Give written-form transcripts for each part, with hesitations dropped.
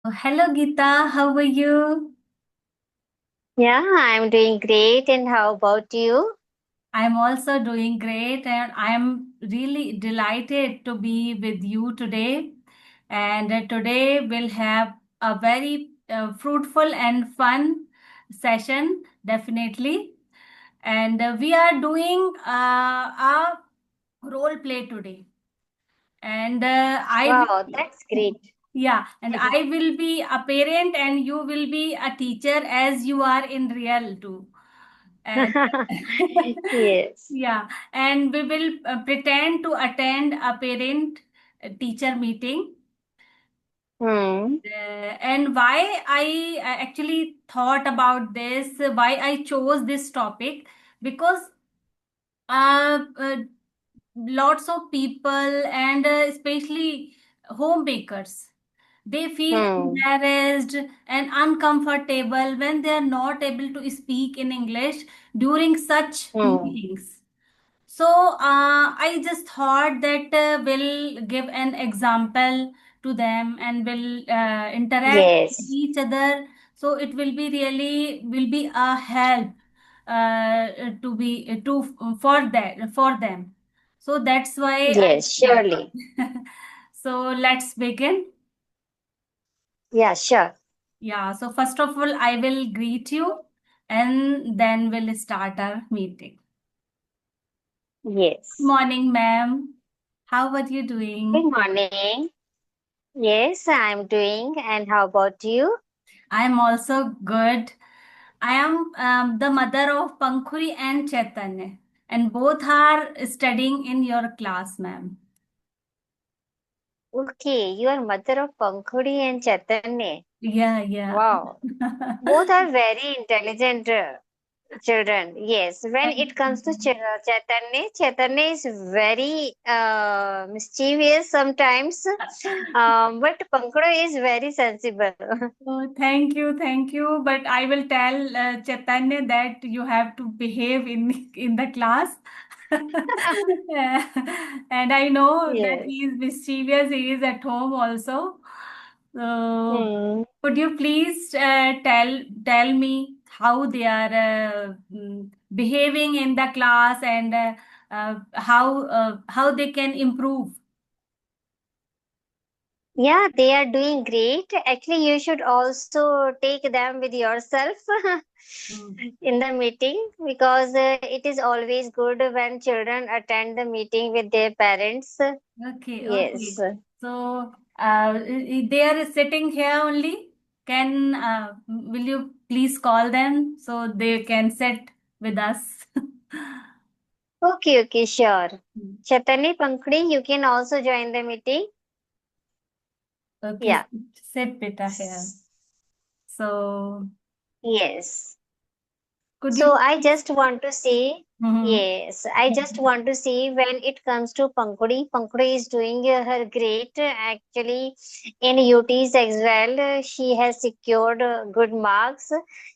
Hello Geeta, how are you? Yeah, I'm doing great. And how about you? I'm also doing great and I'm really delighted to be with you today. And today we'll have a very fruitful and fun session, definitely. And we are doing a role play today. And I Wow, will, that's great. yeah, and I will be a parent and you will be a teacher as you are in real too. And Yes. yeah, and we will pretend to attend a parent teacher meeting. Hmm. And why I actually thought about this, why I chose this topic, because lots of people and especially homemakers, they feel Hmm. embarrassed and uncomfortable when they are not able to speak in English during such Hmm. meetings. So I just thought that we'll give an example to them and will interact with Yes. each other. So it will be really will be a help to be to for them. So that's why I Yes, surely. started. So let's begin. Yeah, sure. Yeah. So first of all, I will greet you, and then we'll start our meeting. Good Yes. morning, ma'am. How are you Good doing? morning. Yes, I'm doing. And how about you? I am also good. I am the mother of Pankhuri and Chaitanya, and both are studying in your class, ma'am. Okay, you are mother of Pankhuri and Chaitanya. Yeah, yeah. Wow. Both are very intelligent children. Yes, when Thank it comes to you. Chaitanya, Chaitanya is very mischievous sometimes, but Pankaj is very sensible. Oh, thank you. But I will tell Chaitanya that you have to behave in the class. Yeah. And I know that Yes. he is mischievous. He is at home also. So, Hmm. could you please tell me how they are behaving in the class and how they can improve? Yeah, they are doing great. Actually, you should also take them with yourself Mm. in the meeting because it is always good when children attend the meeting with their parents. Okay, Yes. okay. So, they are sitting here only. Can will you please call them so they can sit with us? Okay, okay, sure. Chaitanya Pankaj, you can also join the meeting. Okay, Yeah. sit beta here. So, Yes. could So you I please? just want to say, Mhm. yes, I just want to say when it comes to Pankudi, Pankudi is doing her great actually in UTs as well. She has secured good marks.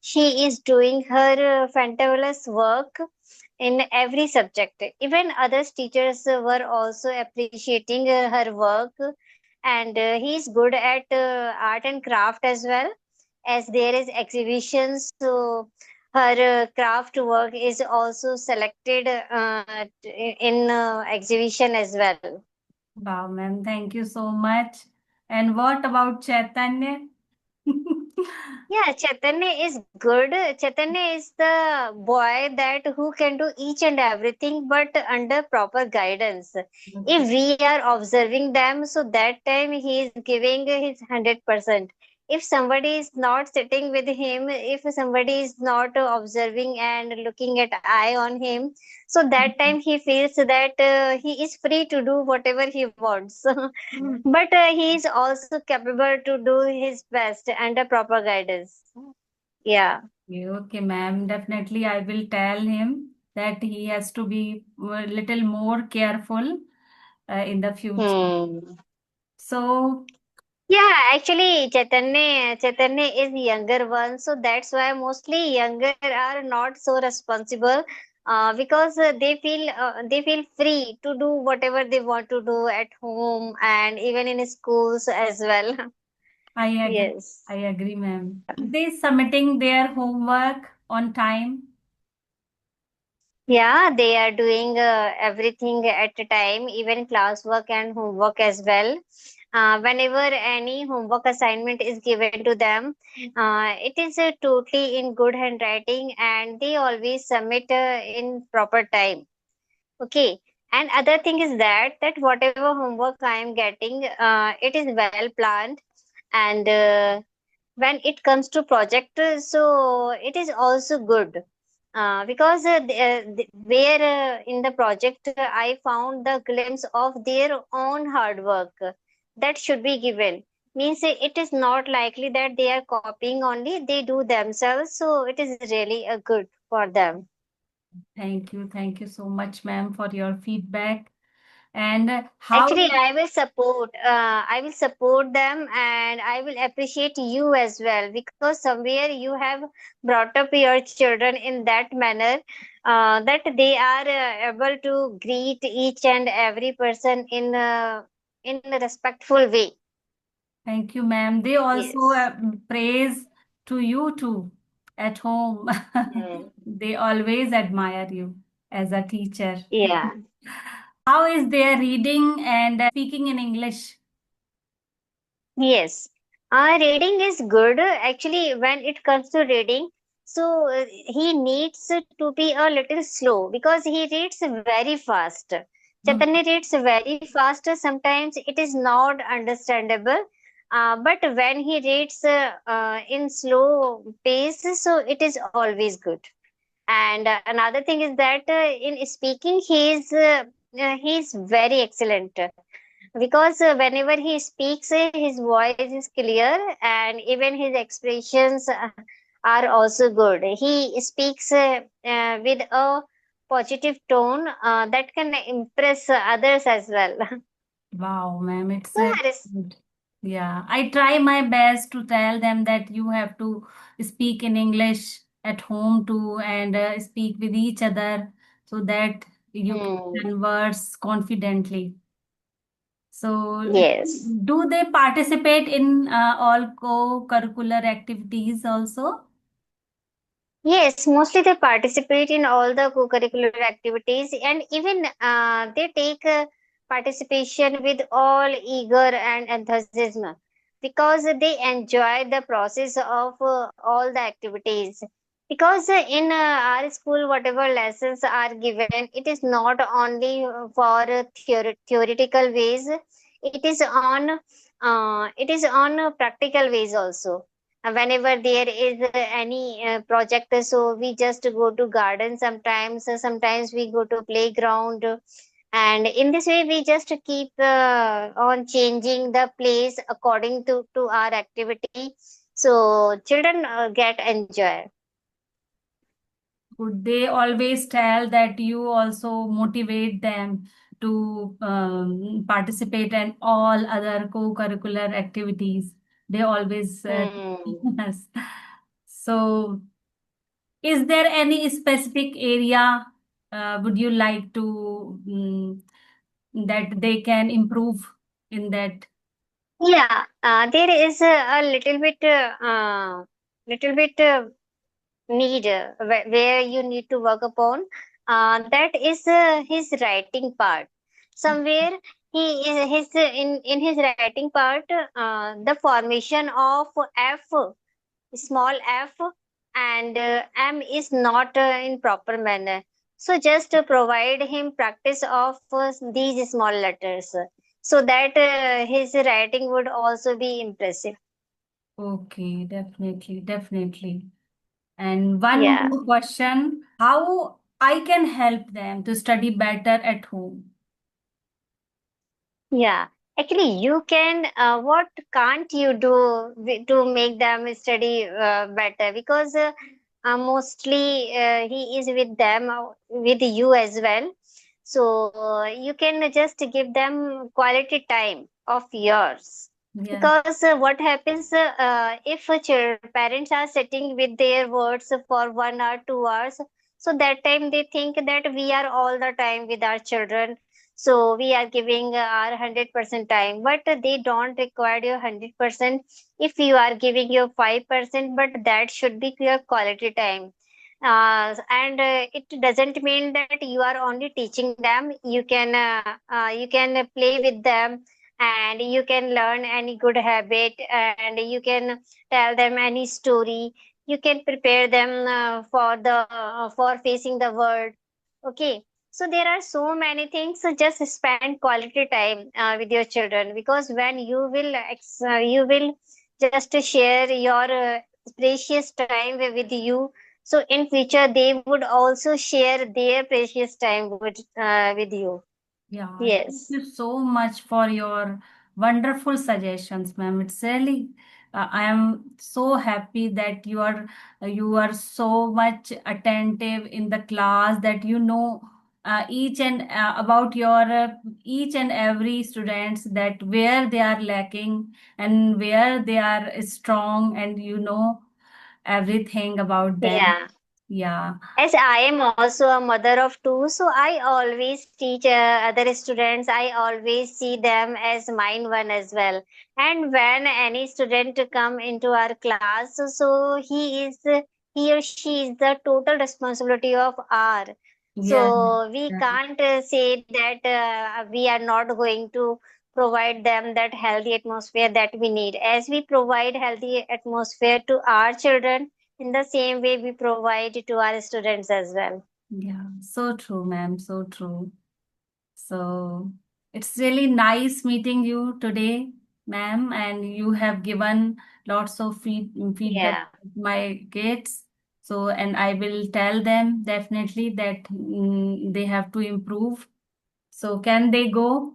She is doing her fantabulous work in every subject. Even other teachers were also appreciating her work, and he is good at art and craft as well. As there is exhibitions, so her craft work is also selected in exhibition as well. Wow, ma'am, thank you so much. And what about Chaitanya? Yeah, Chaitanya is good. Chaitanya is the boy that who can do each and everything, but under proper guidance. If Okay. we are observing them, so that time he is giving his 100%. If somebody is not sitting with him, if somebody is not observing and looking at eye on him, so that time he feels that he is free to do whatever he wants. But he is also capable to do his best under proper guidance. Yeah. Okay, ma'am. Definitely, I will tell him that he has to be a little more careful in the future. Hmm. So, Yeah, actually, Chaitanya is younger one, so that's why mostly younger are not so responsible, because they feel free to do whatever they want to do at home and even in schools as well. I agree. Yes. I agree, ma'am. They submitting their homework on time. Yeah, they are doing everything at a time, even classwork and homework as well. Whenever any homework assignment is given to them, it is totally in good handwriting, and they always submit in proper time. Okay. And other thing is that whatever homework I am getting, it is well planned, and when it comes to project, so it is also good, because where in the project I found the glimpse of their own hard work that should be given. Means it is not likely that they are copying only, they do themselves, so it is really a good for them. Thank you. Thank you so much, ma'am, for your feedback. And how, Actually, I will support them, and I will appreciate you as well, because somewhere you have brought up your children in that manner, that they are able to greet each and every person in a respectful way. thank you, ma'am. They also Yes. praise to you too at home. Mm. They always admire you as a teacher. Yeah. How is their reading and speaking in English? Yes, reading is good. Actually, when it comes to reading, so he needs to be a little slow because he reads very fast. Mm. Chaitanya reads very fast. Sometimes it is not understandable, but when he reads in slow pace, so it is always good. And another thing is that in speaking, he is very excellent, because whenever he speaks, his voice is clear, and even his expressions are also good. He speaks with a positive tone that can impress others as well. Wow, ma'am, it's Yes. good. Yeah, I try my best to tell them that you have to speak in English at home too and speak with each other so that you can Hmm. converse confidently. So, Yes. do they participate in all co-curricular activities also? Yes, mostly they participate in all the co-curricular activities, and even they take participation with all eager and enthusiasm, because they enjoy the process of all the activities. Because in our school, whatever lessons are given, it is not only for theoretical ways, it is on practical ways also. Whenever there is any project, so we just go to garden sometimes, sometimes we go to playground, and in this way we just keep on changing the place according to our activity, so children get enjoy. Would they always tell that you also motivate them to participate in all other co-curricular activities? They always Hmm. yes. So, is there any specific area would you like to that they can improve in that? Yeah, there is a little bit need where you need to work upon, that is his writing part. Somewhere he is in his writing part, the formation of f, small f, and m is not in proper manner, so just provide him practice of these small letters, so that his writing would also be impressive. Okay, definitely, definitely. And one Yeah. more question, how I can help them to study better at home? Yeah, actually, you can. What can't you do to make them study better? Because mostly he is with them, with you as well. So you can just give them quality time of yours. Yeah. Because what happens if parents are sitting with their words for 1 hour, 2 hours, so that time they think that we are all the time with our children, So we are giving our 100% time, but they don't require your 100%. If you are giving your 5%, but that should be your quality time. And it doesn't mean that you are only teaching them. You can play with them, and you can learn any good habit, and you can tell them any story. You can prepare them for facing the world. Okay, so there are so many things. So just spend quality time with your children, because when you will just share your precious time with you. So in future they would also share their precious time with you. Yeah, thank Yes. you so much for your wonderful suggestions, ma'am. It's really, I am so happy that you are so much attentive in the class, that you know each and about your each and every students, that where they are lacking and where they are strong, and you know everything about them. Yeah. Yeah, As I am also a mother of two, so I always teach other students. I always see them as mine one as well. And when any student come into our class, so he or she is the total responsibility of our. yeah, So we yeah, can't say that we are not going to provide them that healthy atmosphere that we need. As we provide healthy atmosphere to our children, in the same way we provide to our students as well. yeah. So true, ma'am. So true. So it's really nice meeting you today, ma'am, and you have given lots of feedback Yeah. to my kids. So, and I will tell them definitely that they have to improve. So, can they go?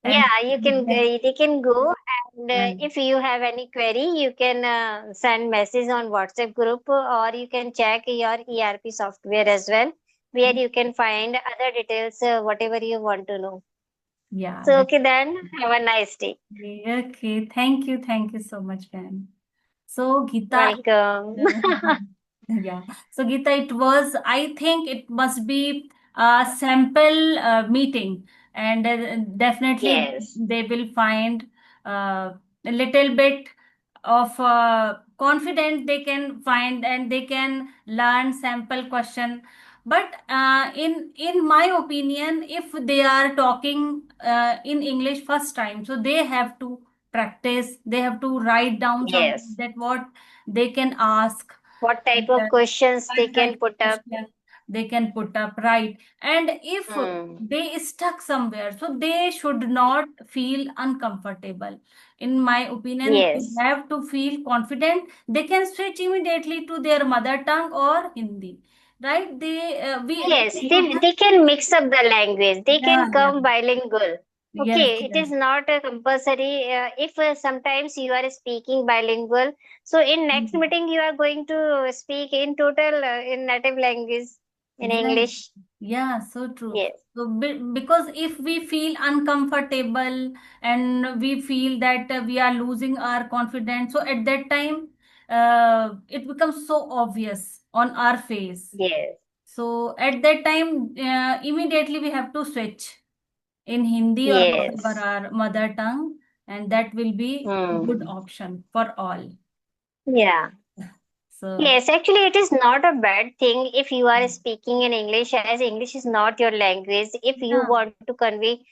And Yeah, you can they can go, and yeah, if you have any query, you can send message on WhatsApp group, or you can check your ERP software as well, where you can find other details, whatever you want to know. yeah, So that, okay, then have a nice day. okay. Thank you so much, ma'am. So, Geeta, Welcome. uh, yeah. So, Geeta, it was, I think it must be a sample meeting, and definitely Yes. they will find a little bit of confidence they can find, and they can learn sample question. But in my opinion, if they are talking in English first time, so they have to practice, they have to write down something, Yes. that what they can ask, What type and of questions they what type can of put up? question they can put up, right? And if Hmm. they stuck somewhere, so they should not feel uncomfortable. In my opinion, they Yes. have to feel confident. They can switch immediately to their mother tongue or Hindi, right? Yes, We they can mix up the language. They yeah, can yeah, come bilingual. yes, Okay, it yes, is not a compulsory. If sometimes you are speaking bilingual, so in next Mhm. meeting you are going to speak in total in native language in Yes, English. yeah, so true. Yes, So, because if we feel uncomfortable and we feel that we are losing our confidence, so at that time, it becomes so obvious on our face. yes, So, at that time, immediately we have to switch in Hindi or whatever yes. our mother tongue, and that will be good Hmm. option for all. Yeah. So, Yes, actually, it is not a bad thing if you are speaking in English, as English is not your language. If you yeah, want to convey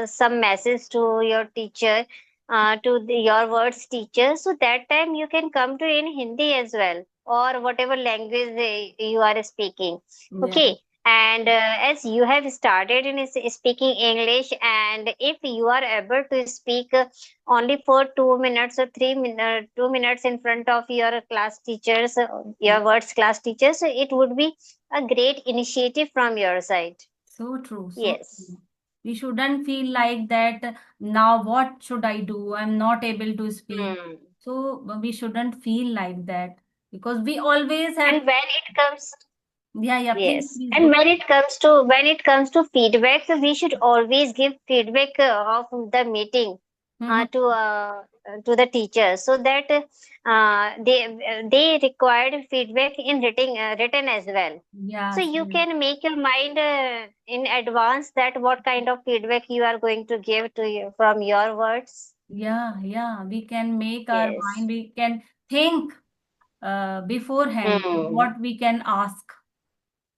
some message to your teacher, your words teacher, so that time you can come to in Hindi as well, or whatever language you are speaking. yeah, Okay, and as you have started in speaking English, and if you are able to speak only for 2 minutes or 3 minutes, 2 minutes in front of your class teachers, your words class teachers, it would be a great initiative from your side. so true, so Yes. true. We shouldn't feel like that now what should I do? I'm not able to speak. Hmm. So we shouldn't feel like that, because we always have, And when it comes, yeah, yeah, yes, please and go. when it comes to feedback, so we should always give feedback of the meeting. Mm-hmm. to the teachers, so that they required feedback in written as well. So Yes, you yes. can make your mind in advance that what kind of feedback you are going to give to you from your words. Yeah, yeah. We can make our Yes. mind, we can think beforehand Hmm. what we can ask.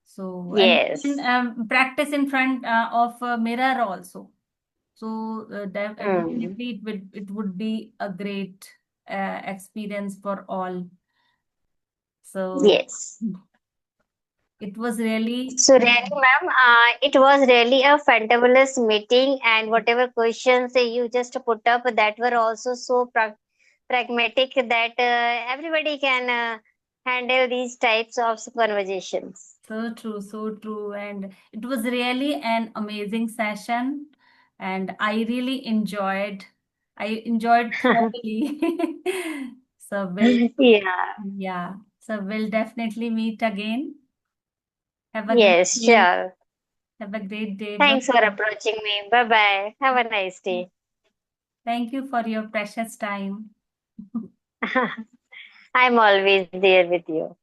So, and we can Yes. practice in front of a mirror also. So, Hmm. definitely it would be a great experience for all. So, Yes. it was really, So really, ma'am, it was really a fantabulous meeting, and whatever questions you just put up that were also so pragmatic that everybody can handle these types of conversations. so true, so true. And it was really an amazing session. And I really enjoyed. I enjoyed thoroughly. So we'll, Yeah. yeah. So we'll definitely meet again. Have a great Yes, day. sure. Have a great day. Bye. Thanks for approaching me. Bye bye. Have a nice day. Thank you for your precious time. I'm always there with you.